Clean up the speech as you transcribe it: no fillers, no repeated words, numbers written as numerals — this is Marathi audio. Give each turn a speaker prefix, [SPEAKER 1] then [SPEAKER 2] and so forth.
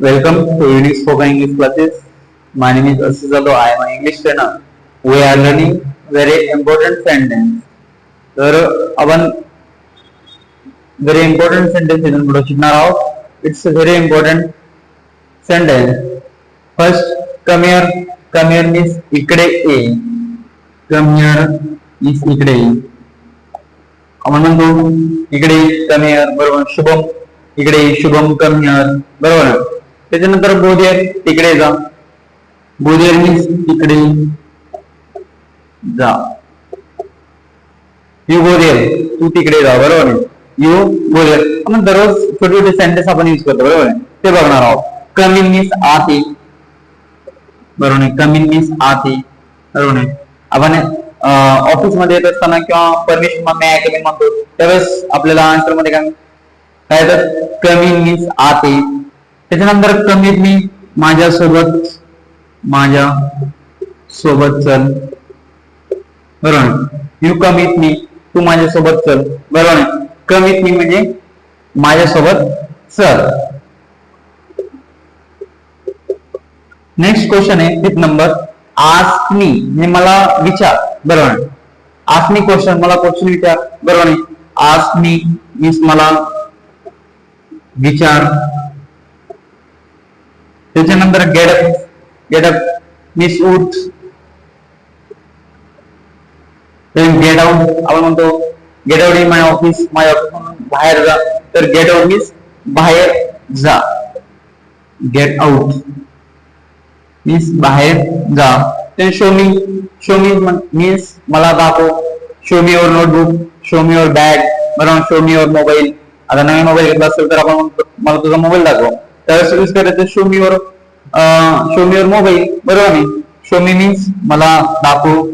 [SPEAKER 1] Welcome to Unique Spoken English classes. My name is Asizalo. I am an English trainer. We are learning very important sentence. तर आपण very important sentence इथून पुढे शिकणार आहोत. It's a very important sentence. First, come here. Come here means इकडे ये. Come here is इकडे ये. आपण म्हणतो इकडे come here बरोबर. शुभम इकडे शुभम come here बरोबर. त्याच्यानंतर बोधेर तिकडे जा. बोधेर मीन्स तिकडे जा. यू बोधेर तू तिकडे जा बरोबर. यू बोधेर आपण दररोज छोटे छोटे सेंटेन्स आपण यूज करतो बरोबर आहे ते बघणार आहोत. कम इन मीन्स आत ये बरोबर आहे. कम इन मीन्स आत ये बरोबर आहे. आपण ऑफिस मध्ये येत असताना किंवा परमिशन मे आय कम म्हणतो त्यावेळेस आपल्याला आन्सर मध्ये काय तर कम इन मीन्स आत ये. त्याच्यानंतर कमीत मी माझ्या सोबत चल बरोबर. यू कमीत मी तू माझ्या सोबत चल बरोबर. कमीत मी म्हणजे माझ्या सोबत चल. नेक्स्ट क्वेश्चन आहे 5th नंबर. आस्क मी म्हणजे मला विचार बरोबर. आस्क मी क्वेश्चन मला क्वेश्चन विचार बरोबर. आस्क मी मीन्स मला विचार. त्याच्यानंतर गेट अप मीन्स उठ. गेट आउट आपण म्हणतो get out in my office माझ्या ऑफिस बाहेर जा. तर गेट आउट मीन्स बाहेर जा. गेट आउट मीन्स बाहेर जा. शो मी मीन्स मला दाखव. Show me your notebook. Show me your bag बरोबर. Show me your mobile. आता नवीन मोबाईल घेतला असेल तर आपण मला तुझा मोबाईल दाखव. त्यावेळेस यूज करायचं शो मी युअर मोबाईल बरोबर नाही. शो मी मीन्स मला दाखव.